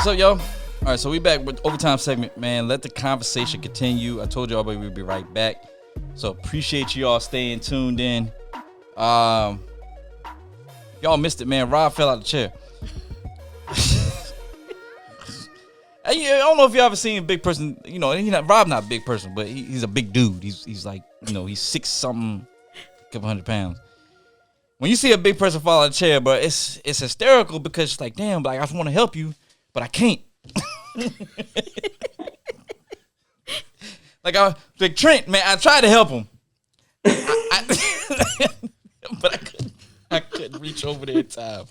What's up, y'all? All right, so we back with overtime segment, man. Let the conversation continue. I told y'all we'd be right back. So appreciate y'all staying tuned in. Y'all missed it, man. Rob fell out the chair. I don't know if y'all ever seen a big person. You know, Rob not a big person, but he's a big dude. He's like, you know, he's 6 something, a couple 100 pounds. When you see a big person fall out of the chair, but it's hysterical because it's like, damn, like I just want to help you, but I can't. like Trent, man, I tried to help him, but I couldn't reach over there in time.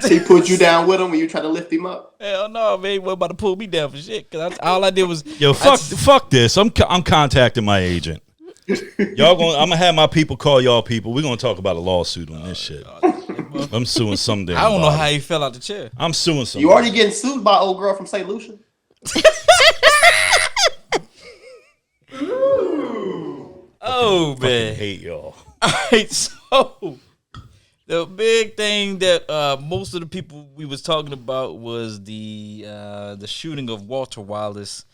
He put you down with him when you try to lift him up? Hell no, man. He wasn't about to pull me down for shit. Cause all I did was fuck this. I'm contacting my agent. I'm gonna have my people call y'all people. We're gonna talk about a lawsuit on this shit. I'm suing someday. I don't know how he fell out the chair. I'm suing somebody. You already getting sued by old girl from St. Lucia? Oh man, I hate y'all. All right, so the big thing that most of the people we was talking about was the shooting of Walter Wallace.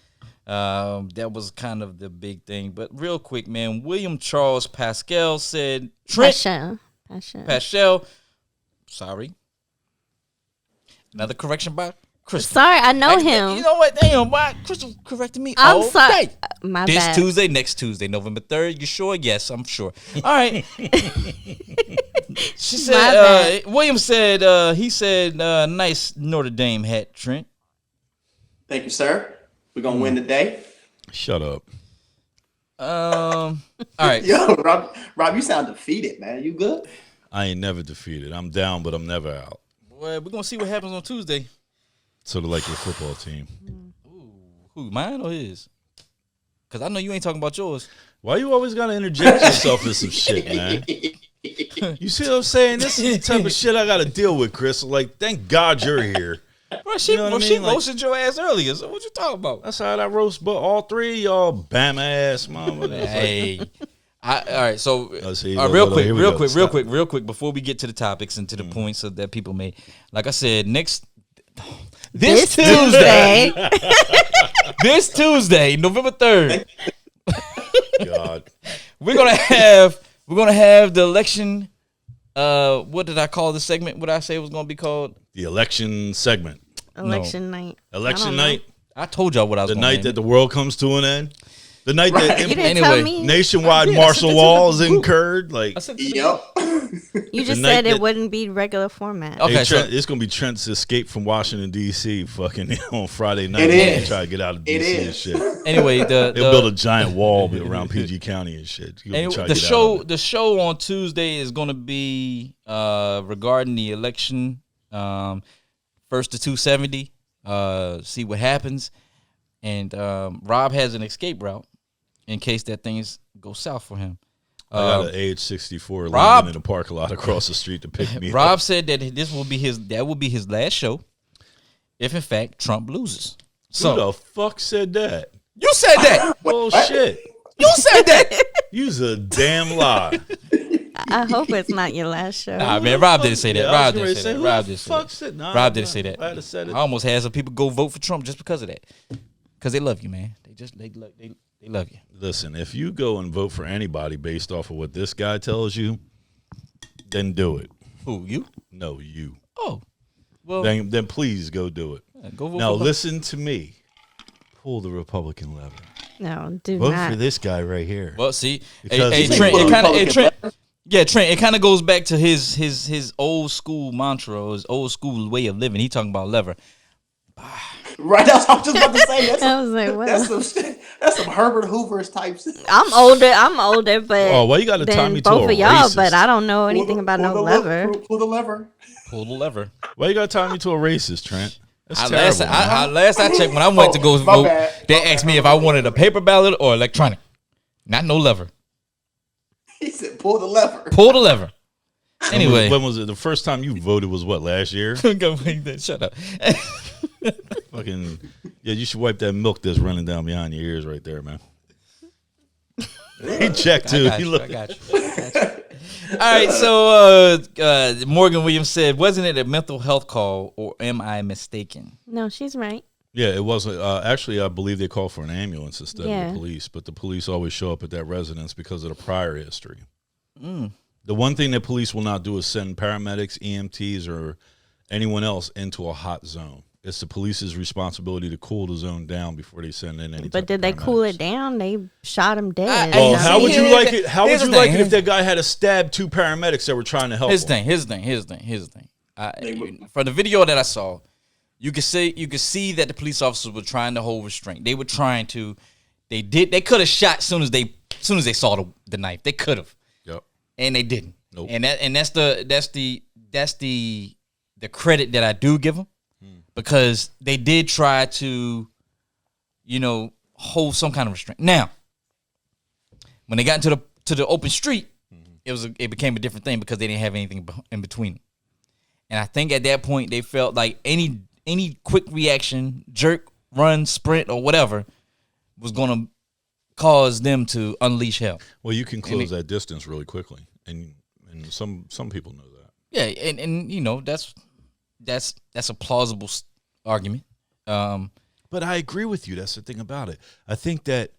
That was kind of the big thing. But real quick, man, William Charles Pascal said Paschal. Sorry. Another correction by Crystal. Sorry, I know him. You know what? Damn, why Crystal corrected me I'm all sorry. day. My this bad. Tuesday, next Tuesday, November 3rd. You sure? Yes, I'm sure. All right. She said, William said, he said, nice Notre Dame hat, Trent. Thank you, sir. We're going to win today. Shut up. All right. Yo, Rob, you sound defeated, man. You good? I ain't never defeated. I'm down, but I'm never out. Well, we're going to see what happens on Tuesday. Sort of like your football team. Ooh, who, mine or his? Because I know you ain't talking about yours. Why you always got to interject yourself in some shit, man? You see what I'm saying? This is the type of shit I got to deal with, Chris. Like, thank God you're here. Bro, she roasted your ass earlier, so what you talking about? That's how I roast, but all three of y'all bam ass mama. Hey. All right, so real quick, before we get to the topics and to the points that people made, like I said, this Tuesday, this Tuesday, November 3rd, God, we're gonna have the election. What did I call the segment? What did I say it was gonna be called? The election segment. Election night. Election night. I told y'all what I was. The night that the world comes to an end. The night that you didn't tell me. nationwide martial law is incurred. Like, yep. You just said it wouldn't be regular format. Okay, hey, Trent, it's gonna be Trent's escape from Washington D.C. fucking on Friday night. It is. Try to get out of D.C. and shit. Anyway, they'll build a giant wall around PG County and shit. The show on Tuesday is going to be regarding the election, first to 270. See what happens, and Rob has an escape route in case that things go south for him. I got an age 64 Rob, in a parking lot across the street to pick me up. Rob said that that will be his last show, if in fact Trump loses. So who the fuck said that? You said that. Bullshit. You said that. You's a damn lie. I hope it's not your last show. Nah, man, Rob didn't say that. Yeah, Rob didn't say that. Rob didn't say that. Nah, Rob didn't say that. I'd have said it. I almost had some people go vote for Trump just because of that. Because they love you, man. They love you. Listen, if you go and vote for anybody based off of what this guy tells you, then do it. Who, you? No, you. Oh. Well, then please go do it. Go vote now for listen to me. Pull the Republican lever. No, do vote not. For this guy right here. Well, see, because Trent, it kind of goes back to his old school mantra, or his old school way of living. He talking about lever. Right, that's what I was just about to say. I was like, what? That's some Herbert Hoover's types. I'm older, but why you got to tie me to both a of y'all, racist? but I don't know anything about no lever. Pull the lever. Pull the lever. Why you got to tie me to a racist, Trent? That's last I checked, when I went to go vote, they asked me if I wanted a paper ballot or electronic. Not no lever. He said, pull the lever. Pull the lever. Anyway. When was it? The first time you voted was what, last year? Shut up. Fucking, yeah, you should wipe that milk that's running down behind your ears right there, man. He checked, too. I got you. right, so Morgan Williams said, wasn't it a mental health call, or am I mistaken? No, she's right. Yeah, it wasn't. Actually, I believe they called for an ambulance instead of Yeah. the police, but the police always show up at that residence because of the prior history. Mm. The one thing that police will not do is send paramedics, EMTs, or anyone else into a hot zone. It's the police's responsibility to cool the zone down before they send in any. But did they cool it down? They shot him dead. Well, how would you like it? How would Here's you the like thing. it if that guy had to stab 2 paramedics that were trying to help Here's him? the thing. From the video that I saw, you could see that the police officers were trying to hold restraint. They were trying to. They could have shot as soon as they saw the knife. They could have. Yep. And they didn't. Nope. And that's the credit that I do give them, because they did try to, hold some kind of restraint. Now, when they got into the open street, it became a different thing because they didn't have anything in between them. And I think at that point they felt like any quick reaction, jerk, run, sprint, or whatever, was going to cause them to unleash hell. Well, you can close that distance really quickly, and some people know that. Yeah, and that's a plausible argument. But I agree with you. That's the thing about it. I think that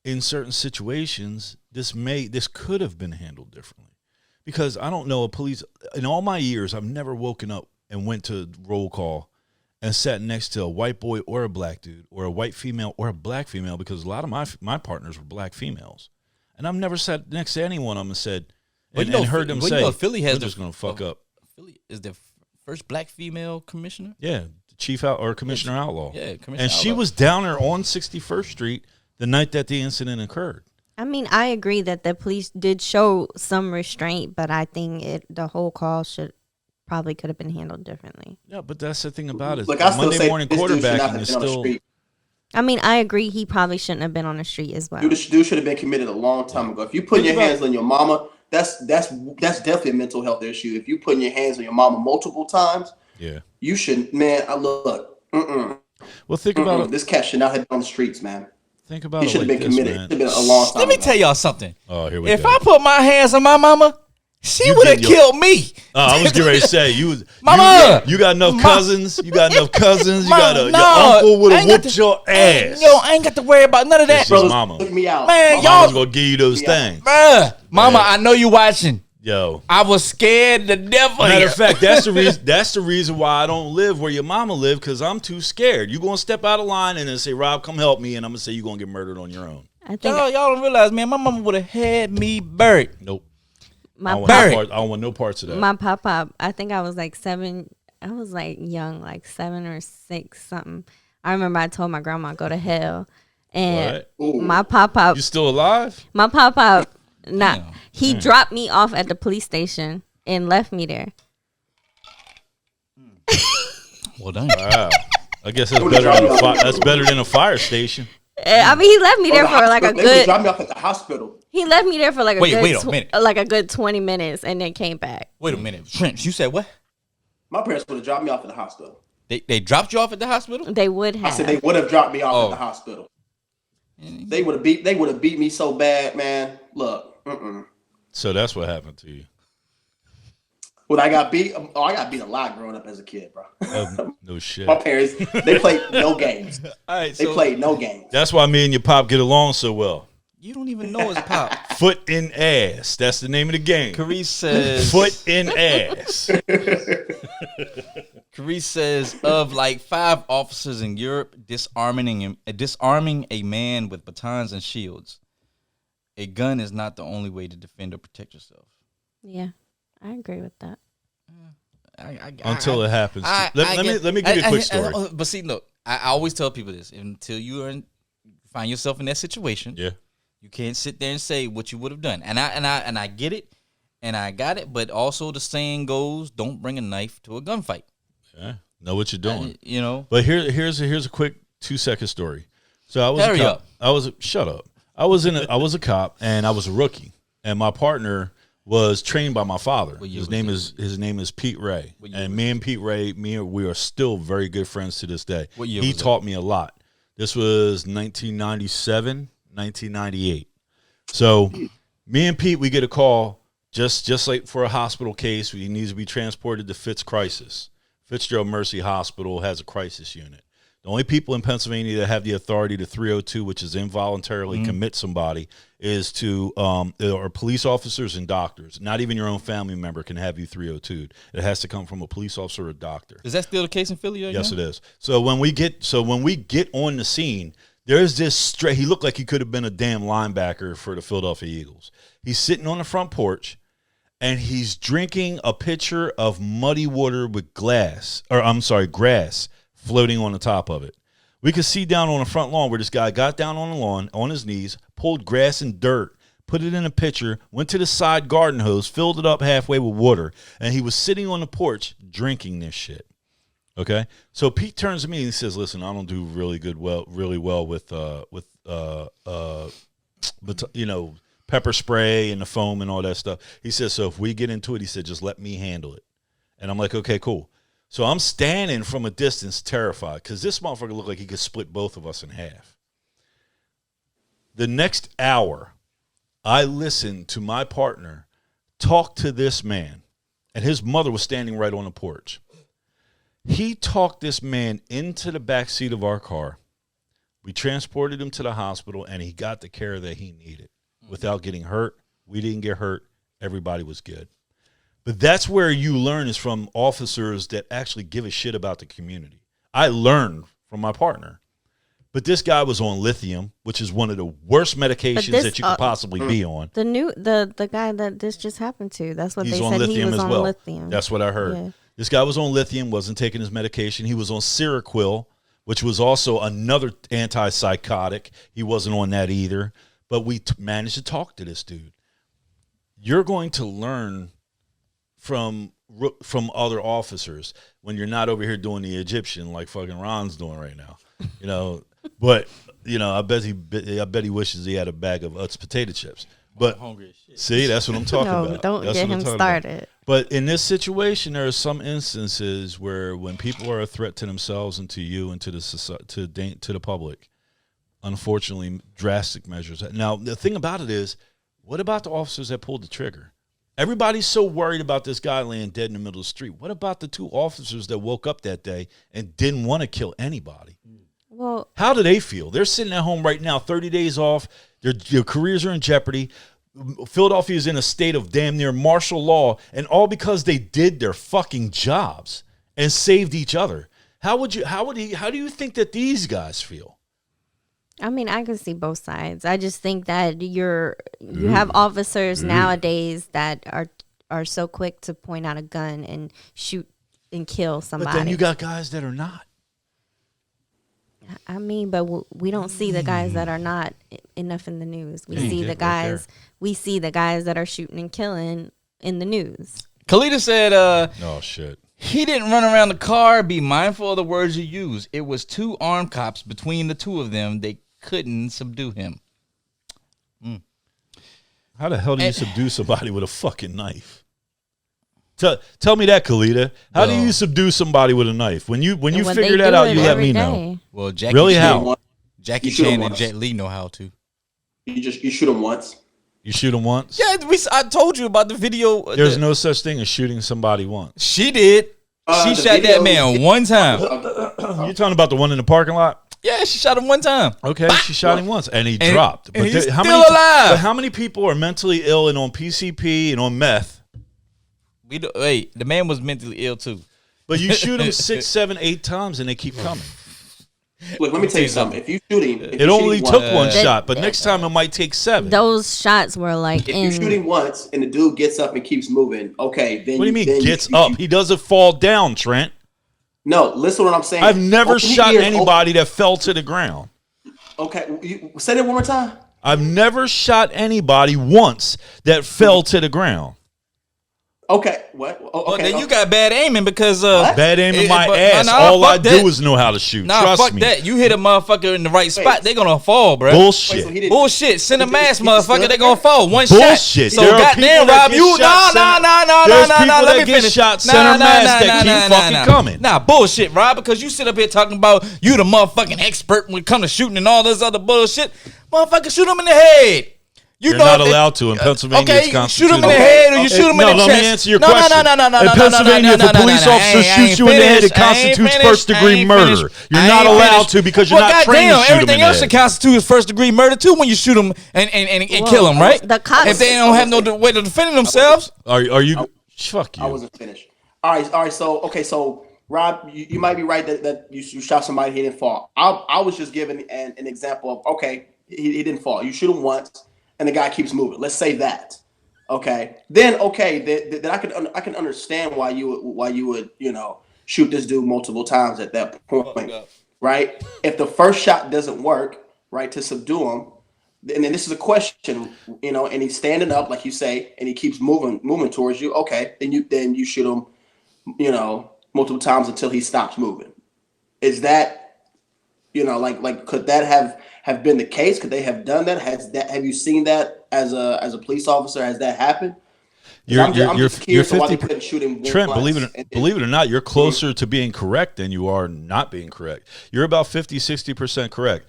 in certain situations, this could have been handled differently, because I don't know a police. In all my years, I've never woken up and went to roll call and sat next to a white boy or a black dude, or a white female or a black female, because a lot of my partners were black females, and I've never sat next to any one of them and said and heard them say, Philly has "We're just going to fuck up." Philly is the first black female commissioner. Yeah, Commissioner Outlaw. Yeah, Commissioner and she Outlaw. was down there on 61st Street the night that the incident occurred. I mean, I agree that the police did show some restraint, but I think the whole call could have been handled differently. Yeah, but that's the thing about it. Look, I still Monday say morning this dude should not quarterbacking have is been on the still. street. I mean, I agree he probably shouldn't have been on the street as well. Dude should have been committed a long time ago. If you put your hands on your mama, that's definitely a mental health issue. If you putting your hands on your mama multiple times, Yeah. you should, man. I look. Well, think about it. This cat should not have been on the streets, man. Think about He it should have like been this, committed. man. Should have been a long time Let me ago. tell y'all something. Oh, here we If go. I put my hands on my mama, she You would have getting your- killed me. I was getting ready to say Mama! You got enough cousins. You got enough cousins. You got your No, uncle would I have ain't got whooped to- your ass. I ain't got to worry about none of that. It's just Brothers, mama. Look me out. Man, Mama. y'all- Mama's gonna give you those Yeah. things. Bruh, mama, Yeah. I know you watching. Yo. I was scared to death of Matter you. of fact, that's the reason. That's the reason why I don't live where your mama live, because I'm too scared. You gonna step out of line and then say, "Rob, come help me," and I'm gonna say you gonna get murdered on your own. I think Y'all don't realize, man, my mama would have had me buried. Nope. I my don't want no Barry. part- I don't want no parts of that. my pop-up, I think I was like 7. I was like young, like 7 or 6 something. I remember I told my grandma go to hell, and What? my pop-up, You still alive? not he dropped me off at the police station and left me there. Well done. Wow. I guess that's better than that's better than a fire station. I mean, he left me there for like a They would good. drop me off at the hospital. He left me there for like a Wait good a minute. like a good 20 minutes, and then came back. Wait a minute. Prince, you said what? My parents would have dropped me off at the hospital. They dropped you off at the hospital? They would I have. said they would have dropped me off Oh. at the hospital. They would have beat me so bad, man. Look. So that's what happened to you. When I got beat, I got beat a lot growing up as a kid, bro. No shit. My parents, they played no games. All right, They played no games. That's why me and your pop get along so well. You don't even know his pop. Foot in ass. That's the name of the game. Carice says. Foot in ass. Carice says, of like 5 officers in Europe disarming a man with batons and shields, a gun is not the only way to defend or protect yourself. Yeah, I agree with that. Until it happens. Let me give you a quick story. But see, look, I always tell people this: until you find yourself in that situation, Yeah. you can't sit there and say what you would have done. And I get it, and I got it. But also, the saying goes, "Don't bring a knife to a gunfight." Yeah. Know what you're doing. You know. But here's a quick 2-second story. So I was Hurry a cop. up. Shut up. I was a cop, and I was a rookie, and my partner was trained by my father. What year His was name is Pete Ray, What year and was me and Pete Ray, we are still very good friends to this day. What year He was that? taught me a lot. This was 1997, 1998. So me and Pete, we get a call Just like for a hospital case, he needs to be transported to Fitzgerald Mercy Hospital has a crisis unit. The only people in Pennsylvania that have the authority to 302, which is involuntarily commit somebody, is to are police officers and doctors. Not even your own family member can have you 302'd. It has to come from a police officer or a doctor. Is that still the case in Philly? Yes, it is. So when we get on the scene, there's this he looked like he could have been a damn linebacker for the Philadelphia Eagles. He's sitting on the front porch, and he's drinking a pitcher of muddy water with grass floating on the top of it. We could see down on the front lawn where this guy got down on the lawn on his knees, pulled grass and dirt, put it in a pitcher, went to the side garden hose, filled it up halfway with water, and he was sitting on the porch drinking this shit. Okay? So Pete turns to me and he says, "Listen, I don't do really well with pepper spray and the foam and all that stuff." He says, "So if we get into it," he said, "just let me handle it." And I'm like, "Okay, cool." So I'm standing from a distance terrified because this motherfucker looked like he could split both of us in half. The next hour, I listened to my partner talk to this man, and his mother was standing right on the porch. He talked this man into the back seat of our car. We transported him to the hospital, and he got the care that he needed without getting hurt. We didn't get hurt. Everybody was good. But that's where you learn is from officers that actually give a shit about the community. I learned from my partner. But this guy was on lithium, which is one of the worst medications that you could possibly be on. The guy that this just happened to, that's what He's they on said lithium he was as on well. lithium. That's what I heard. Yeah. This guy was on lithium, wasn't taking his medication. He was on Seroquel, which was also another antipsychotic. He wasn't on that either. But we managed to talk to this dude. You're going to learn from other officers when you're not over here doing the Egyptian like fucking Ron's doing right now, But I bet he wishes he had a bag of Utz potato chips. But hungry as shit. See, that's what I'm talking about. No, don't That's get what I'm him talking started. about. But in this situation, there are some instances where when people are a threat to themselves and to you and to the public, unfortunately, drastic measures. Now, the thing about it is, what about the officers that pulled the trigger? Everybody's so worried about this guy laying dead in the middle of the street. What about the two officers that woke up that day and didn't want to kill anybody? Well, how do they feel? They're sitting at home right now, 30 days off. Their careers are in jeopardy. Philadelphia is in a state of damn near martial law, and all because they did their fucking jobs and saved each other. How do you think that these guys feel? I mean, I can see both sides. I just think that you have officers nowadays that are so quick to point out a gun and shoot and kill somebody. But then you got guys that are not. I mean, but we don't see the guys that are not enough in the news. We see the guys. We see the guys that are shooting and killing in the news. Kalita said, "Oh shit." He didn't run around the car. Be mindful of the words you use. It was two armed cops. Between the two of them, they couldn't subdue him. How the hell do you subdue somebody with a fucking knife? Tell me that, Kalita. How do you subdue somebody with a knife? When you figure that out, you let me know. Well, Jackie Chan and Jet Li know how to. You shoot them once. You shoot them once? Yeah, I told you about the video. There's no such thing as shooting somebody once. She did. She shot that man one time. You talking about the one in the parking lot? Yeah, she shot him one time. Okay, she shot him once, and he dropped. But he's still alive. But how many people are mentally ill and on PCP and on meth? The man was mentally ill too. But you shoot him 6, 7, 8 times, and they keep coming. Look, let me tell you something. If you shoot him, it only took one shot, but next time it might take 7. Those shots were like. If you shoot him once and the dude gets up and keeps moving, okay, then. What do you mean gets up? He doesn't fall down, Trent. No, listen to what I'm saying. I've never shot anybody that fell to the ground. Okay, say that one more time. I've never shot anybody once that fell to the ground. Okay, what? Okay, then you got bad aiming because bad aiming my ass. All I do is know how to shoot. Trust me. That. You hit a motherfucker in the right spot, they're gonna fall, bro. Bullshit. Bullshit. Send a mass, motherfucker. They're gonna fall. One Bullshit. shot. So goddamn, Rob, you no. Let me finish. Shot center mass that keep fucking coming. Nah, bullshit, Rob. Because you sit up here talking about you the motherfucking expert when it comes to shooting and all this other bullshit. Motherfucker, shoot him in the head. You're not allowed to in Pennsylvania. Okay, it's you shoot him in constitutional. the head or you shoot him in the chest. Let me answer your no, question. No. In Pennsylvania, if a police officer shoots you in the head, it constitutes first-degree murder. You're not allowed to because you're not trained to shoot him in the head. Everything else should constitute first-degree murder too when you shoot them and kill them, right? The cops, if they don't have no way to defend themselves. Are you? Fuck you. I wasn't finished. All right. So Rob, you might be right that you shot somebody, he didn't fall. I was just giving an example of, okay, he didn't fall. You shoot him once, and the guy keeps moving. Let's say that. Okay. Then I can understand why you would shoot this dude multiple times at that point, right? If the first shot doesn't work, right, to subdue him, and then this is a question, and he's standing up like you say, and he keeps moving towards you. Okay, then you shoot him, multiple times until he stops moving. Is that, like could that have been the case? Could they have done that? Have you seen that as a police officer? Has that happened? I'm just curious why they couldn't shoot him. Trent, believe it or not, you're closer to being correct than you are not being correct. You're about 50-60% correct.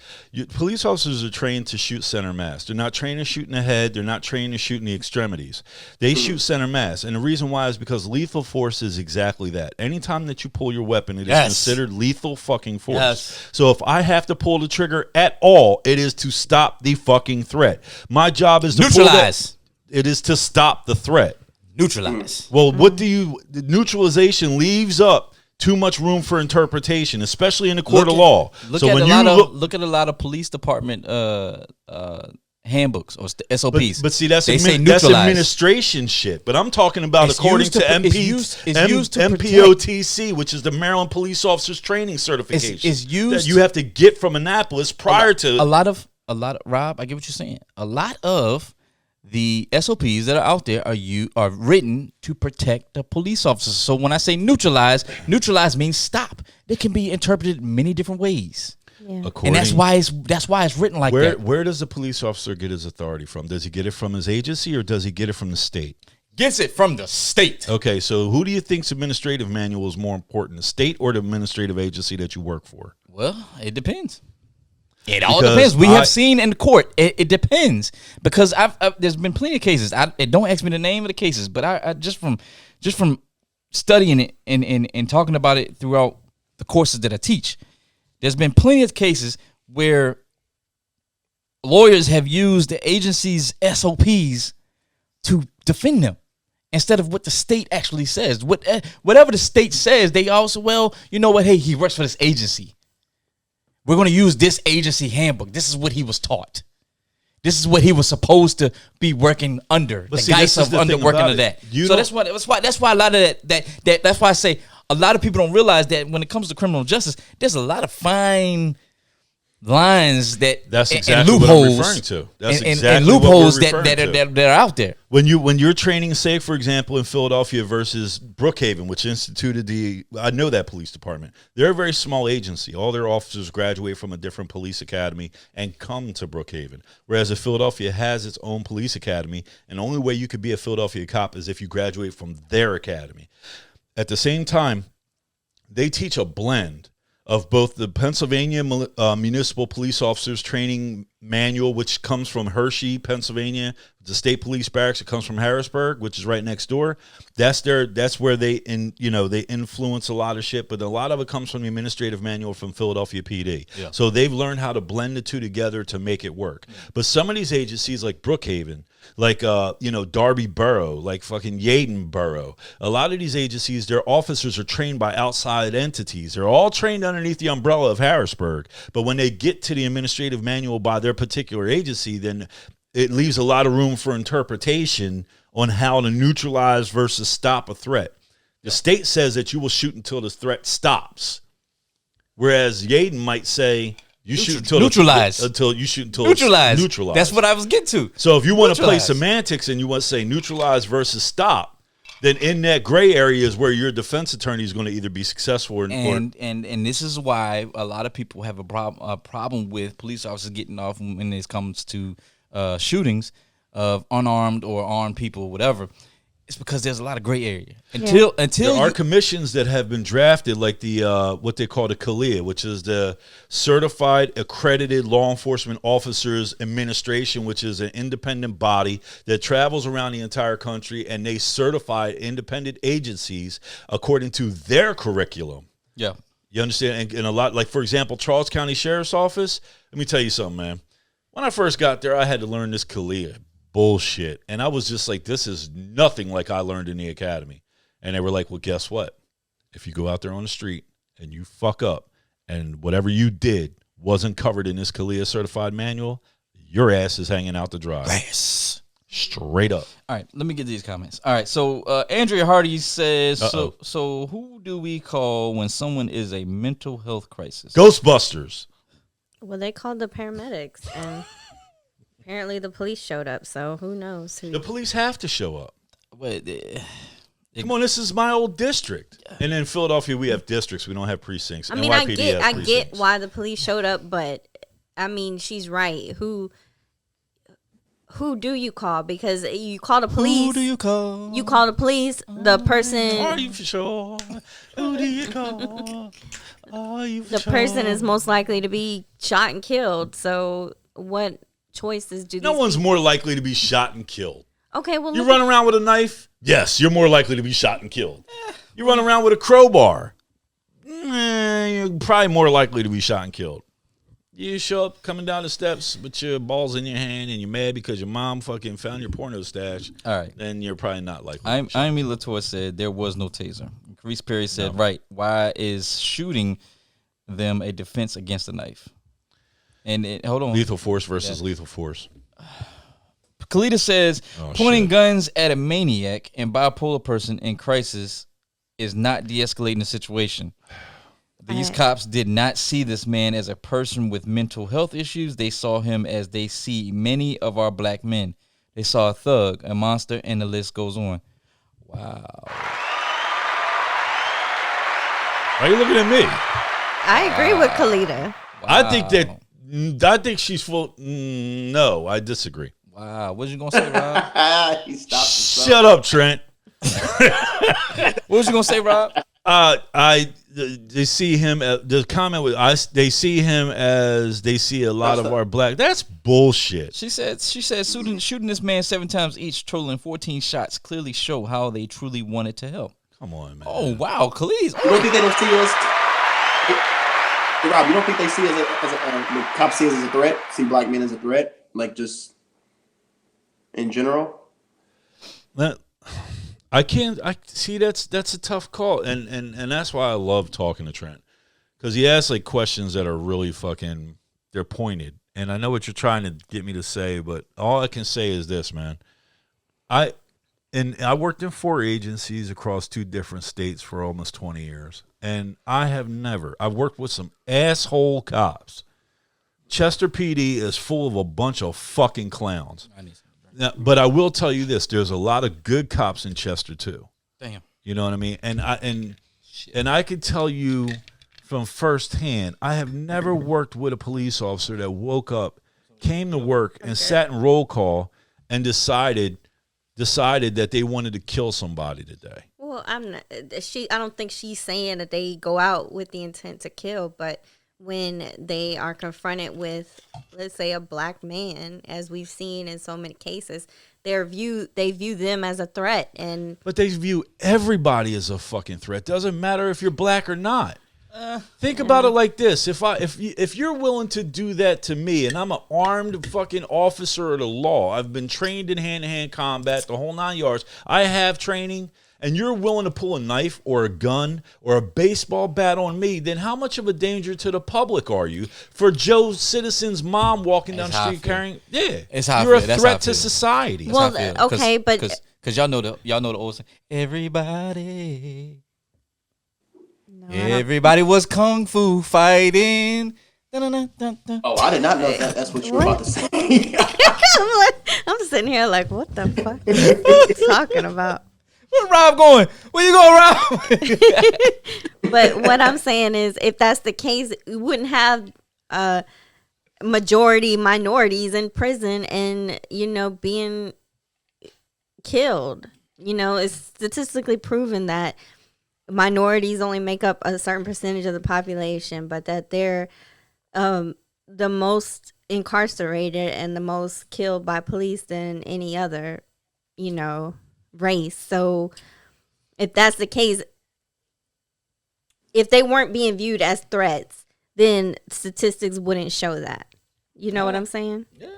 Police officers are trained to shoot center mass. They're not trained to shoot in the head. They're not trained to shoot in the extremities. They shoot center mass. And the reason why is because lethal force is exactly that. Anytime that you pull your weapon, it is considered lethal fucking force. Yes. So if I have to pull the trigger at all, it is to stop the fucking threat. My job is to neutralize. It is to stop the threat. Neutralize. Well, neutralization leaves up too much room for interpretation, especially in the court of law. Look at a lot of police department handbooks or SOPs. But see, that's administration shit. But I'm talking about according to MPOTC, which is the Maryland Police Officers Training Certification. Is used that you have to get from Annapolis prior to a lot of Rob. I get what you're saying. A lot of the SOPs that are out there are written to protect the police officers. So when I say neutralize means stop. They can be interpreted many different ways. Yeah. And that's why it's written like that. Where does the police officer get his authority from? Does he get it from his agency or does he get it from the state? Gets it from the state. Okay, so who do you think's administrative manual is more important, the state or the administrative agency that you work for? Well, it depends. It all depends. We have seen in court. It depends because there's been plenty of cases. Don't ask me the name of the cases, but I just from studying it and talking about it throughout the courses that I teach, there's been plenty of cases where lawyers have used the agency's SOPs to defend them instead of what the state actually says. Whatever the state says, they also hey, he works for this agency. We're going to use this agency handbook. This is what he was taught. This is what he was supposed to be working under. But the guise of under working under that. So that's why a lot of that's why I say a lot of people don't realize that when it comes to criminal justice, there's a lot of fine lines that's exactly and loopholes what I'm referring to. That's exactly and loopholes that are out there. When you're training, say for example in Philadelphia versus Brookhaven, which instituted I know that police department. They're a very small agency. All their officers graduate from a different police academy and come to Brookhaven. Whereas if Philadelphia has its own police academy, and the only way you could be a Philadelphia cop is if you graduate from their academy. At the same time, they teach a blend of both the Pennsylvania Municipal Police Officers Training Manual, which comes from Hershey, Pennsylvania, the state police barracks. It comes from Harrisburg, which is right next door. That's where they influence a lot of shit, but a lot of it comes from the administrative manual from Philadelphia PD. Yeah. So they've learned how to blend the two together to make it work. Yeah. But some of these agencies like Brookhaven, like Darby Borough, like fucking Yeadon Borough, a lot of these agencies, their officers are trained by outside entities. They're all trained underneath the umbrella of Harrisburg. But when they get to the administrative manual by their particular agency, then it leaves a lot of room for interpretation on how to neutralize versus stop a threat. The state says that you will shoot until the threat stops, whereas Yeadon might say you shoot until neutralize. Neutralize. That's what I was getting to. So if you want to play semantics and you want to say neutralize versus stop, then in that gray area is where your defense attorney is going to either be successful or and this is why a lot of people have a problem with police officers getting off when it comes to shootings of unarmed or armed people, whatever. it's because there's a lot of gray area There until are commissions that have been drafted, like the what they call the CALIA, which is the Certified Accredited Law Enforcement Officers Administration, which is an independent body that travels around the entire country, and they certify independent agencies according to their curriculum. Yeah. You understand? And a lot, like, for example, Charles County Sheriff's Office. Let me tell you something, man. When I first got there, I had to learn this CALIA bullshit. And I was just like, this is nothing like I learned in the academy. And they were like, well, guess what? If you go out there on the street and you fuck up and whatever you did wasn't covered in this CALIA certified manual, your ass is hanging out to dry. Yes. Straight up. All right, let me get these comments. All right, so Andrea Hardy says, so who do we call when someone is a mental health crisis? Ghostbusters. Well, they called the paramedics, and apparently the police showed up, so who knows? The police have to show up. But, Come on, this is my old district. And in Philadelphia, we have districts. We don't have precincts. I mean, NYPD has I precincts. get why the police showed up, but I mean, she's right. Who do you call? Because you call the police. Who do you call? You call the police. The person. Are you for sure? Who do you call? Are you for The sure? person is most likely to be shot and killed. So, what choices do No these one's more likely to be shot and killed. Okay, well, You look run around with a knife? Yes, you're more likely to be shot and killed. You run around with a crowbar? You're probably more likely to be shot and killed. You show up coming down the steps with your balls in your hand and you're mad because your mom fucking found your porno stash. All right. Then you're probably not likely. Amy Latour said there was no taser. Carice Perry said, right, why is shooting them a defense against a knife? And hold on. Lethal force versus lethal force. Kalita says pointing shit. guns at a maniac and bipolar person in crisis is not de-escalating the situation. These cops did not see this man as a person with mental health issues. They saw him as they see many of our black men. They saw a thug, a monster, and the list goes on. Wow. Why are you looking at me? I agree with Kalita. Wow. I think she's full. No, I disagree. Wow. What you going to say, Rob? He stopped himself. Shut up, Trent. What was you going to say, Rob? They see him. The comment was, they see him as they see a lot of our black. That's bullshit. She said shooting this man 7 times each, totaling 14 shots, clearly show how they truly wanted to help. Come on, man. Oh, wow. Khalees. You don't think they don't see us? Rob, you don't think they see us the cops see us as a threat? See black men as a threat? Like, just in general? I can't. I see that's a tough call, and that's why I love talking to Trent, because he asks like questions that are really fucking. They're pointed, and I know what you're trying to get me to say, but all I can say is this, man. I worked in 4 agencies across 2 different states for almost 20 years, and I've worked with some asshole cops. Chester PD is full of a bunch of fucking clowns. Now, but I will tell you this: there's a lot of good cops in Chester too. Damn. You know what I mean? And I can tell you from firsthand, I have never worked with a police officer that woke up, came to work, and sat in roll call and decided that they wanted to kill somebody today. Well, I don't think she's saying that they go out with the intent to kill, but when they are confronted with, let's say, a black man, as we've seen in so many cases, they view them as a threat, but they view everybody as a fucking threat. Doesn't matter if you're black or not. Think about it like this: if you're willing to do that to me, and I'm an armed fucking officer of the law, I've been trained in hand-to-hand combat, the whole 9 yards. I have training. And you're willing to pull a knife or a gun or a baseball bat on me, then how much of a danger to the public are you for Joe Citizen's mom walking down the street carrying? Yeah, it's how you're I a feel. That's threat how I to feel. society. Well, That's how I feel. okay, but because y'all know the old saying, everybody was kung fu fighting. Dun-dun-dun-dun-dun. Oh, I did not know that's what you were about to say. I'm sitting here like, what the fuck are you talking about? Where Rob going? Where you going, Rob? But what I'm saying is, if that's the case, we wouldn't have minorities in prison and being killed. It's statistically proven that minorities only make up a certain percentage of the population, but that they're the most incarcerated and the most killed by police than any other, race. So if that's the case, if they weren't being viewed as threats, then statistics wouldn't show that. You know what I'm saying? Yeah.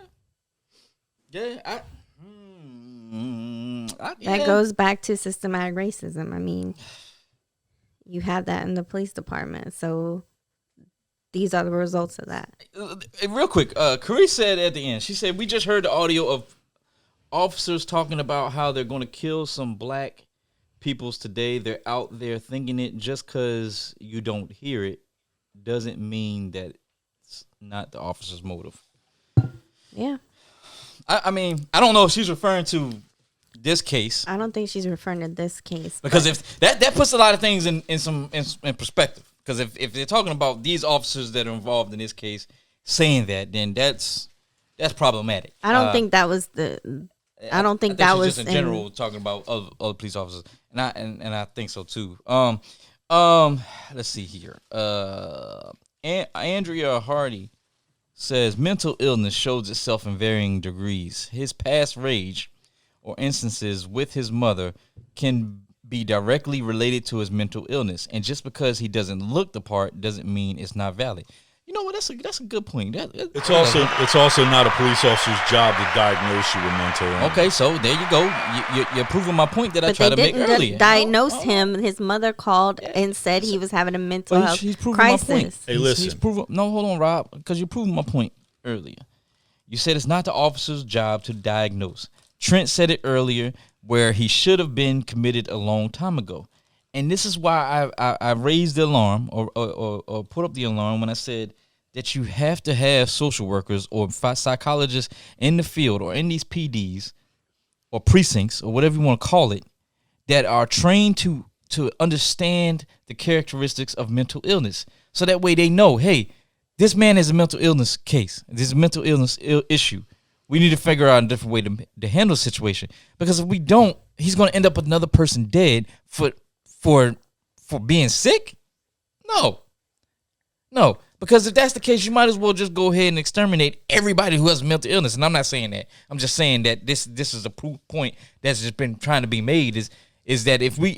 That goes back to systematic racism. I mean, you have that in the police department. So these are the results of that. Real quick, Carrie said at the end, she said, we just heard the audio of officers talking about how they're going to kill some black peoples today. They're out there thinking it. Just because you don't hear it doesn't mean that it's not the officer's motive. Yeah. I mean, I don't know if she's referring to this case. I don't think she's referring to this case. Because if that puts a lot of things in perspective. Because if they're talking about these officers that are involved in this case saying that, then that's problematic. I don't think that was the. I don't think that was just in general talking about other police officers, and I think so too. Let's see here. Andrea Hardy says mental illness shows itself in varying degrees. His past rage or instances with his mother can be directly related to his mental illness, and just because he doesn't look the part doesn't mean it's not valid. You know what? That's a good point. It's also not a police officer's job to diagnose you with mental illness. Okay, so there you go. You're proving my point that I tried to make earlier. They didn't diagnose him. His mother called and said he was having a mental health crisis. My point. Hey, listen. No, hold on, Rob, because you're proving my point earlier. You said it's not the officer's job to diagnose. Trent said it earlier, where he should have been committed a long time ago. And this is why I raised the alarm or put up the alarm when I said that you have to have social workers or psychologists in the field or in these PDs or precincts or whatever you want to call it that are trained to understand the characteristics of mental illness. So that way they know, hey, this man has a mental illness case. This is a mental illness issue. We need to figure out a different way to handle the situation. Because if we don't, he's going to end up with another person dead for being sick? No. Because if that's the case, you might as well just go ahead and exterminate everybody who has mental illness. And I'm not saying that. I'm just saying that this is a proof point that's just been trying to be made is that if we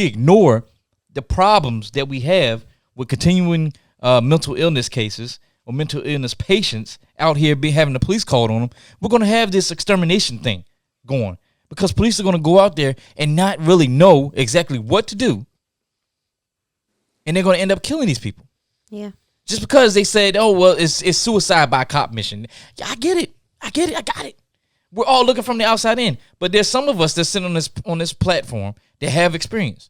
ignore the problems that we have with continuing mental illness cases or mental illness patients out here having the police called on them, we're going to have this extermination thing going. Because police are going to go out there and not really know exactly what to do. And they're going to end up killing these people. Yeah. Just because they said, oh, well, it's suicide by cop mission. Yeah, I get it. I got it. We're all looking from the outside in. But there's some of us that sit on this platform that have experience.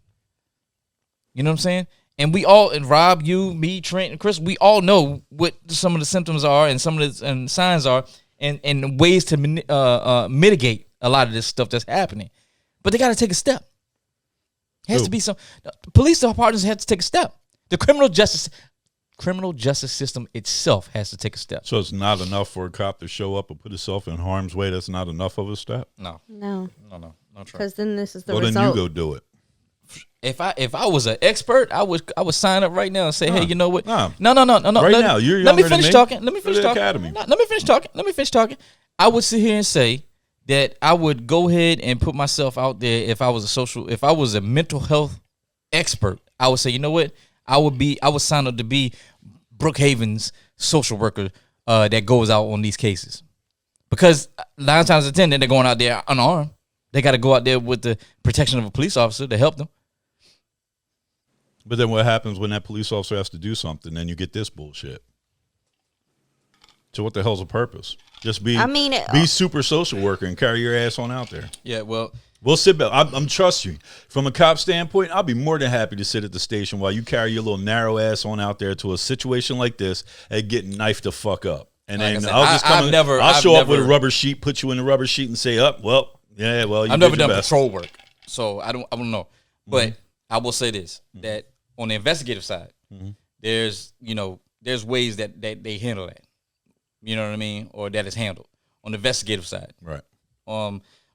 You know what I'm saying? And we all, and Rob, you, me, Trent, and Chris, we all know what some of the symptoms are and some of the signs are and ways to mitigate a lot of this stuff that's happening. But they got to take a step. It has to be some. Police departments have to take a step. The criminal justice system itself has to take a step. So it's not enough for a cop to show up and put himself in harm's way. That's not enough of a step. No. Because then this is the result. result. Then you go do it. If I was an expert, I would sign up right now and say, hey, you know what? No. Right now, you're younger let me finish than me. talking. Let me finish talking. Academy. Let me finish talking. I would sit here and say that I would go ahead and put myself out there if I was a mental health expert. I would say, you know what? I would sign up to be Brookhaven's social worker that goes out on these cases. Because 9 times out of 10, they're going out there unarmed. They got to go out there with the protection of a police officer to help them. But then what happens when that police officer has to do something? Then you get this bullshit. So what the hell's the purpose? Just be super social worker and carry your ass on out there. Yeah, well, we'll sit back. I'm trust you. From a cop standpoint, I'll be more than happy to sit at the station while you carry your little narrow ass on out there to a situation like this and get knifed the fuck up. And like then said, I'll just come. I'll show up with a never, rubber sheet, put you in the rubber sheet, and say, "Up, well, yeah, well." I've never done patrol work, so I don't know. But I will say this: that on the investigative side, there's ways that they handle that. You know what I mean, or that is handled on the investigative side, right?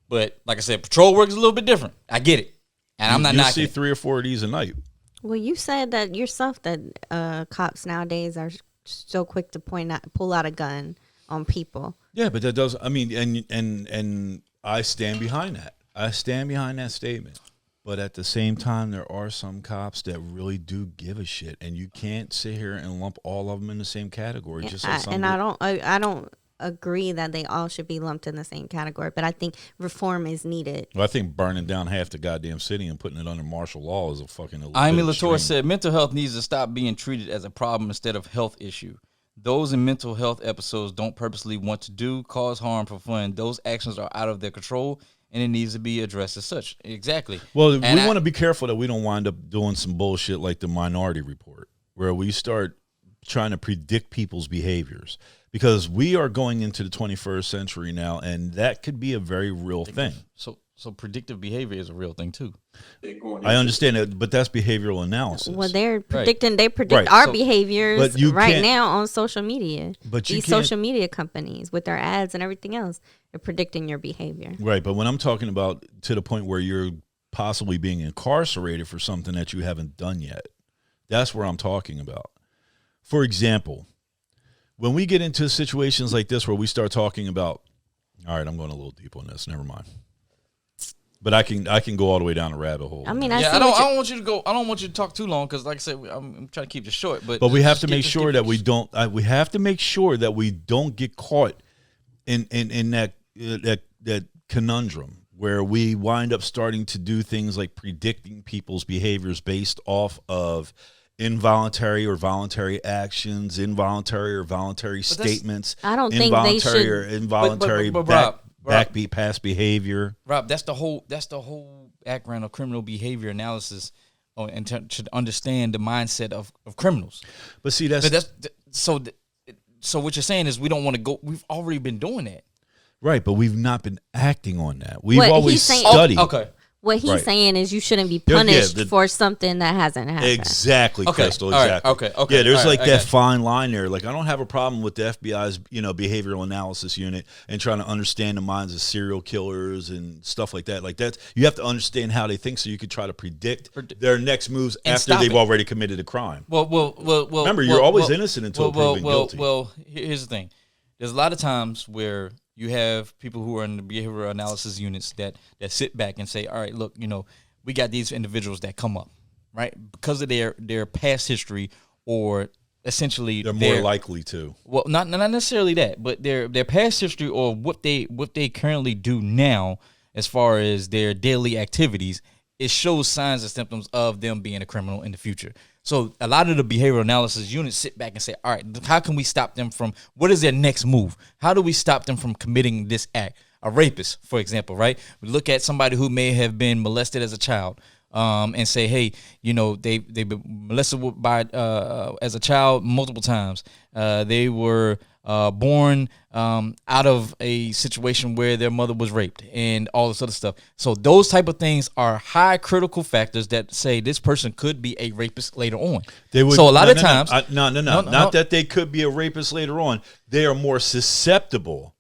But like I said, patrol work is a little bit different. I get it, and I'm not you knocking see it. 3 or 4 of these a night. Well, you said that yourself that cops nowadays are so quick to pull out a gun on people. Yeah, but that does. I mean, and I stand behind that. I stand behind that statement. But at the same time, there are some cops that really do give a shit, and you can't sit here and lump all of them in the same category. Just like some. And I don't agree that they all should be lumped in the same category, but I think reform is needed. Well, I think burning down half the goddamn city and putting it under martial law is a fucking. Amy Latour said mental health needs to stop being treated as a problem instead of health issue. Those in mental health episodes don't purposely want to cause harm for fun. Those actions are out of their control, and it needs to be addressed as such. Exactly. Well, we want to be careful that we don't wind up doing some bullshit like the Minority Report, where we start trying to predict people's behaviors, because we are going into the 21st century now, and that could be a very real thing. So predictive behavior is a real thing too. I understand it, but that's behavioral analysis. Well, they're predicting. Right. They predict Right. our So- behaviors But you right can't- now on social media. But you These can't- social media companies with their ads and everything else, they're predicting your behavior. Right, but when I'm talking about to the point where you're possibly being incarcerated for something that you haven't done yet, that's where I'm talking about. For example, when we get into situations like this where we start talking about, all right, I'm going a little deep on this, never mind. But I can go all the way down the rabbit hole. I mean, I don't want you to go. I don't want you to talk too long because, like I said, I'm trying to keep this short. But we have just to get- make just sure get- that we don't. We have to make sure that we don't get caught in that conundrum where we wind up starting to do things like predicting people's behaviors based off of involuntary or voluntary actions, involuntary or voluntary statements. I don't think they involuntary should- or involuntary But Rob, backbeat past behavior. Rob, that's the whole background of criminal behavior analysis, and to understand the mindset of criminals. But see, So what you're saying is we don't want to go. We've already been doing that. right, but we've not been acting on that. We've What always he's saying- studied. Okay. What he's Right. saying is you shouldn't be Yeah, punished for something that hasn't happened. Exactly, Okay, Crystal. all right, Exactly. okay. Yeah, there's All right, like I that got you. fine line there. Like, I don't have a problem with the FBI's, behavioral analysis unit and trying to understand the minds of serial killers and stuff like that. Like, that's, you have to understand how they think so you could try to predict their next moves And after stop they've it. already committed a crime. Well. Remember, you're always innocent until proven guilty. Well, here's the thing. There's a lot of times where you have people who are in the behavioral analysis units that sit back and say, all right, look, we got these individuals that come up, right? Because of their past history, or essentially They're more likely to. Well, not necessarily that, but their past history or what they currently do now as far as their daily activities, it shows signs and symptoms of them being a criminal in the future. So a lot of the behavioral analysis units sit back and say, all right, how can we stop them from, what is their next move? How do we stop them from committing this act? A rapist, for example, right? We look at somebody who may have been molested as a child, and say, hey, they've been molested by as a child multiple times. They were born out of a situation where their mother was raped and all this other stuff. So those type of things are high critical factors that say this person could be a rapist later on. So a lot of times, not that they could be a rapist later on. They are more susceptible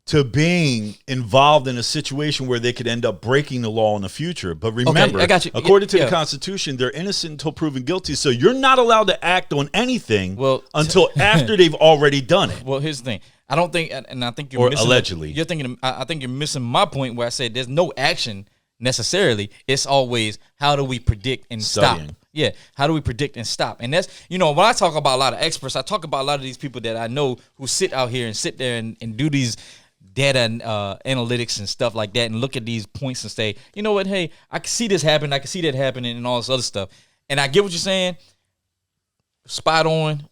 to being involved in a situation where they could end up breaking the law in the future. But remember, I got you. according to Yeah. the Constitution, they're innocent until proven guilty. So you're not allowed to act on anything until after they've already done it. Well, here's the thing. I don't think, and I think you're Or missing allegedly. You're thinking. I think you're missing my point where I said there's no action necessarily. It's always how do we predict and Studying. stop. Yeah, how do we predict and stop? And that's, when I talk about a lot of experts, I talk about a lot of these people that I know who sit out here and sit there and do these data and analytics and stuff like that and look at these points and say, you know what, hey, I can see this happen, I can see that happening and all this other stuff. And I get what you're saying, spot on.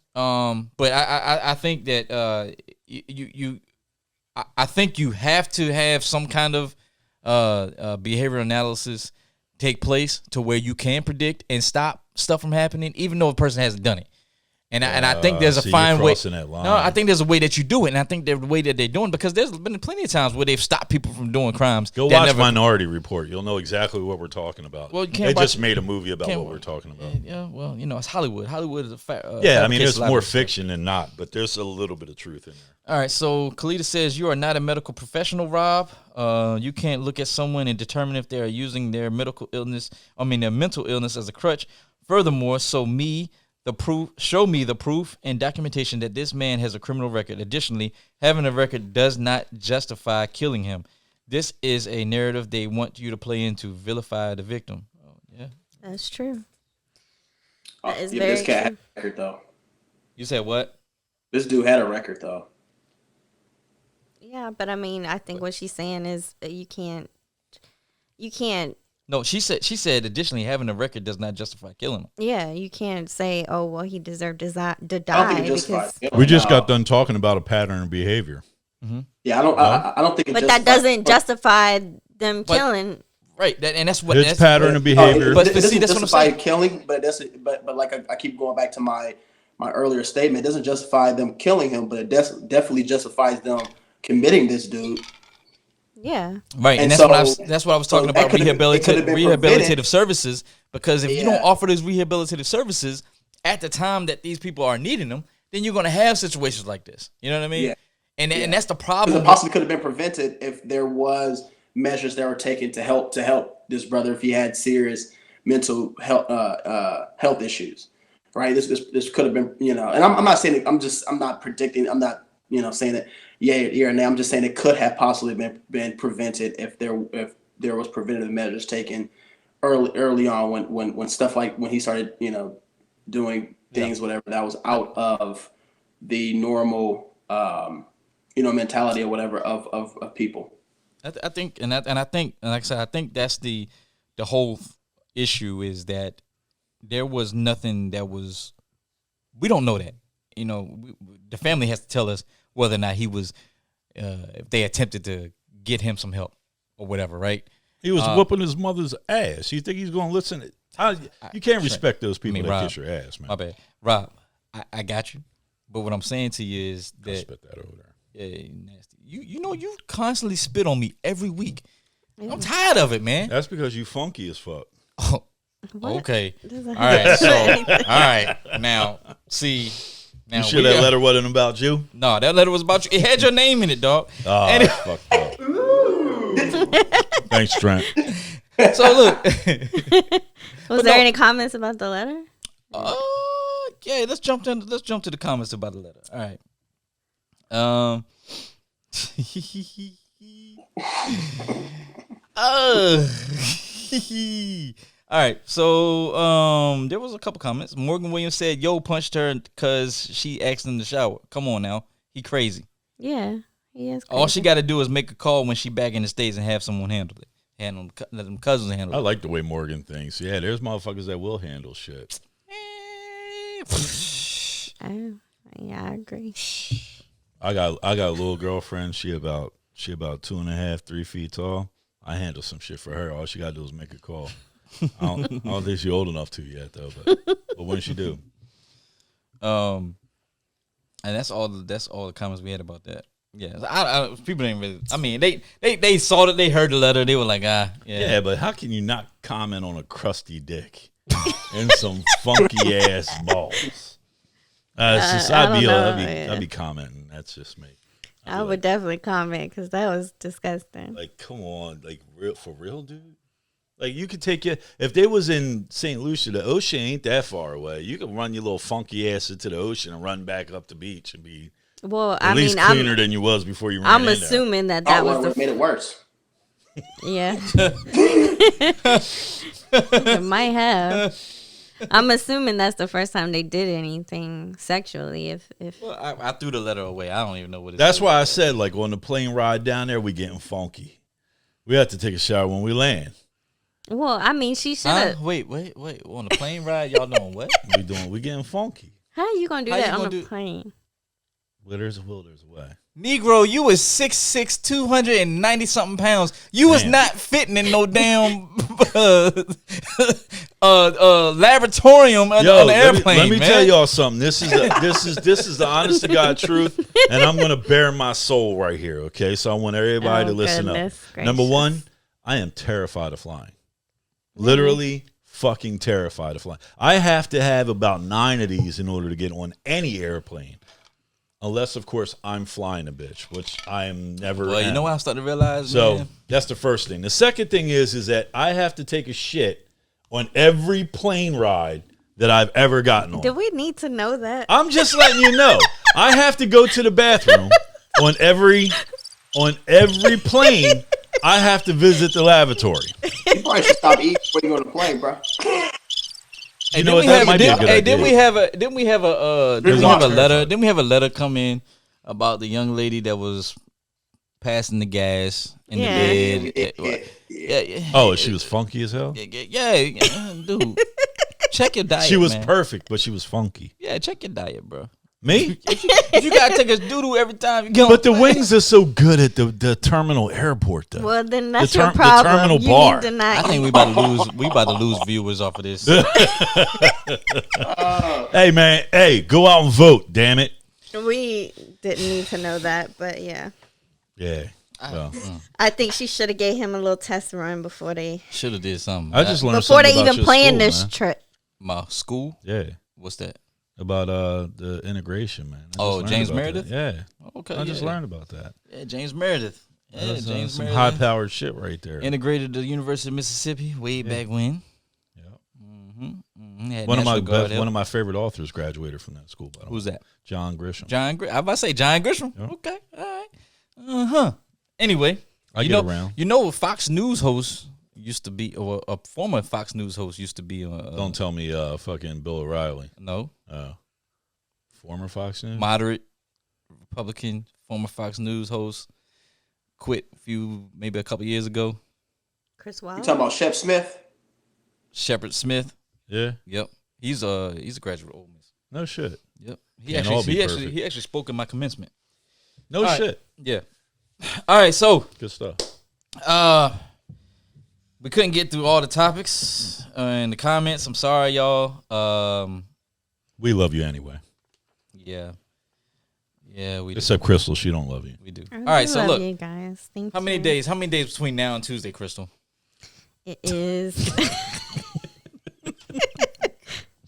But I think that I think you have to have some kind of behavioral analysis take place to where you can predict and stop stuff from happening, even though a person hasn't done it. And I think there's a fine way. That line. No, I think there's a way that you do it, and I think the way that they're doing, because there's been plenty of times where they've stopped people from doing crimes. Go watch Minority Report. You'll know exactly what we're talking about. Well, you can't they just made a movie about what we're talking about. Yeah, well, it's Hollywood. Hollywood is a fact. Yeah, I mean, there's more fiction than not, but there's a little bit of truth in there. All right, so Kalita says, you are not a medical professional, Rob. You can't look at someone and determine if they are using their mental illness as a crutch. Furthermore, show me the proof and documentation that this man has a criminal record. Additionally, having a record does not justify killing him. This is a narrative they want you to play into, vilify the victim. Oh, yeah. That's true. That is this cat true. had a record, though. You said what? This dude had a record, though. Yeah, but I mean, I think what she's saying is that you can't. No, she said additionally, having a record does not justify killing him. Yeah, you can't say, oh well, he deserved to die because. We just got done talking about a pattern of behavior. Mm-hmm. Yeah, I don't think. But that doesn't justify them killing. Right, and that's what it's pattern of behavior. But see, that's what I'm saying. Killing, but like I keep going back to my earlier statement. It doesn't justify them killing him, but it definitely justifies them committing this dude. Yeah. Right, and that's what I was talking about, rehabilitative services, because if you don't offer those rehabilitative services at the time that these people are needing them, then you're going to have situations like this. You know what I mean? Yeah. And that's the problem. It possibly could have been prevented if there was measures that were taken to help this brother if he had serious mental health issues. Right? This could have been, and I'm not saying I'm not predicting, I'm not saying that yeah, and I'm just saying it could have possibly been prevented if there was preventative measures taken early on when stuff like when he started doing things whatever that was out of the normal mentality or whatever of people. I think like I said, I think that's the whole issue is that there was nothing that was. We don't know that. The family has to tell us whether or not he was, if they attempted to get him some help or whatever, right? He was whooping his mother's ass. You think he's going to listen? You can't respect those people that kiss your ass, man. My bad. Rob, I got you. But what I'm saying to you is that. I spit that over there. Yeah, nasty. You constantly spit on me every week. I'm tired of it, man. That's because you funky as fuck. Oh, okay. All right. Now, see. Now, you sure that letter wasn't about you? No, that letter was about you. It had your name in it, dog. Oh, that's fucked up. Thanks, Trent. So look. Was there any comments about the letter? Yeah. Let's jump to the comments about the letter. All right. All right, so there was a couple comments. Morgan Williams said, "Yo, punched her because she asked in the shower." Come on now, he crazy. Yeah, he is. Crazy. All she got to do is make a call when she back in the States and have someone handle it. Let them cousins handle it. I like the way Morgan thinks. Yeah, there's motherfuckers that will handle shit. Yeah, I agree. I got a little girlfriend. She about 2.5, 3 feet tall. I handle some shit for her. All she gotta do is make a call. I don't think she's old enough to yet though, but when she do. And that's all the comments we had about that. Yeah, people didn't really. I mean, they saw it, they heard the letter, they were like, yeah. Yeah, but how can you not comment on a crusty dick and some funky ass balls? I'd be commenting. That's just me. I would definitely comment because that was disgusting. Like, come on, like for real, dude. Like, you could take if they was in St. Lucia, the ocean ain't that far away. You could run your little funky ass into the ocean and run back up the beach and be at least cleaner than you was before you ran I'm in assuming there. that was made it worse. Yeah. It might have. I'm assuming that's the first time they did anything sexually. If well, I threw the letter away. I don't even know what it That's why I said, like, on the plane ride down there, we getting funky. We have to take a shower when we land. Well, I mean, she should have. Wait. On the plane ride, y'all doing what? We getting funky. How are you gonna do that on the plane? Where there's a will, there's a way. Negro, you was 6'6", 290 something pounds. You was not fitting in no damn laboratorium on the airplane. Let me man. tell y'all something. This is the honest to God truth, and I'm gonna bare my soul right here. Okay, so I want everybody to listen up. Gracious. Number one, I am terrified of flying. Literally fucking terrified of flying. I have to have about 9 of these in order to get on any airplane. Unless, of course, I'm flying a bitch, which I am never. Well, you know what I started to realize, So man? that's the first thing. The second thing is that I have to take a shit on every plane ride that I've ever gotten on. Do we need to know that? I'm just letting you know. I have to go to the bathroom on every plane. I have to visit the lavatory. You probably should stop eating when you go on the plane, bro. You know what? That might be a good idea. Didn't we have a letter? Didn't we have a letter come in about the young lady that was passing the gas in the bed? Yeah. Oh, she was funky as hell? Yeah, dude. Check your diet. She was man. perfect, but she was funky. Yeah, check your diet, bro. Me? If you gotta take a doo-doo every time you go. But the wings are so good at the terminal airport, though. Well, then that's The your problem. the terminal You bar. need to not I think we about to lose viewers off of this. Hey, man. Hey, go out and vote, damn it. We didn't need to know that, but yeah. Yeah. Well, I think she should have gave him a little test run before they Should have did something. I just learned before something they about even your planned school, this man. trip. My school. Yeah. What's that? About the integration, man. I just Oh, learned James about Meredith? that. Yeah. Okay. I just yeah. learned about that. Yeah, James Meredith. Yeah, That's, James some Meredith. high-powered shit right there. Integrated to the University of Mississippi way back when. Yep. Had One of National Guard help. my favorite authors graduated from that school. By the way. Who's that? John Grisham. I was about to say John Grisham. Yeah. Okay, all right. Anyway, I you get know, around. You know, Fox News host used to be, or a former Fox News host used to be. Don't tell me fucking Bill O'Reilly. No, Former Fox News? moderate Republican, former Fox News host, quit maybe a couple years ago. Chris You Wilder. talking about Shep Smith? Shepard Smith. Yeah. Yep, he's a graduate of Ole Miss. No shit. Yep, Can't all be perfect. he actually spoke in my commencement. No All right. shit. Yeah. All right, so Good stuff. we couldn't get through all the topics in the comments. I'm sorry, y'all. We love you anyway. Yeah, we do. Except Crystal, she don't love you. We do. I All right, so love look, you guys. Thank how many you. days? How many days between now and Tuesday, Crystal? It is.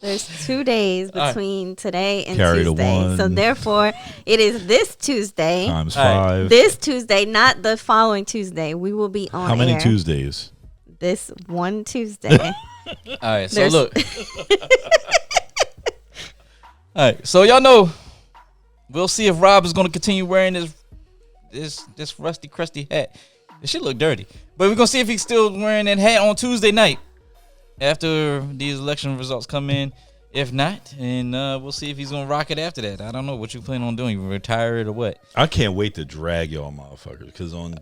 There's 2 days All right. between today and Carry the Tuesday. one. So therefore, it is this Tuesday. Times All right. 5. This Tuesday, not the following Tuesday. We will be on How many air Tuesdays? this one Tuesday. All right, so There's- look. All right, so y'all know, we'll see if Rob is going to continue wearing this rusty, crusty hat. It should look dirty, but we're gonna see if he's still wearing that hat on Tuesday night after these election results come in. If not, and we'll see if he's gonna rock it after that. I don't know what you plan on doing. You retire it or what? I can't wait to drag y'all motherfuckers because on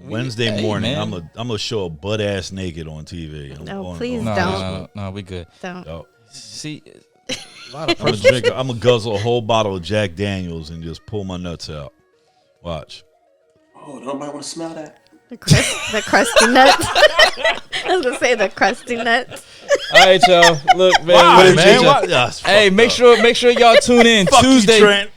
Wednesday hey, morning man. I'm gonna show a butt ass naked on TV. No, please No, don't. no, we good. Don't. Oh, See, a lot of I'm gonna guzzle a whole bottle of Jack Daniels and just pull my nuts out. Watch. Oh, nobody want to smell that? The crusty nuts. I was gonna say the crusty nuts. All right, y'all. Look, man. Why, what a man? treat, Why- y'all. That's Hey, fucked make sure y'all tune in Fuck you, Trent.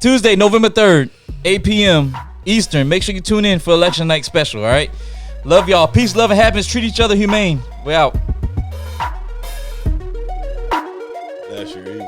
Tuesday, November 3rd, 8 p.m. Eastern. Make sure you tune in for election night special. All right. Love y'all. Peace, love, and happiness. Treat each other humane. We out. That's your ego.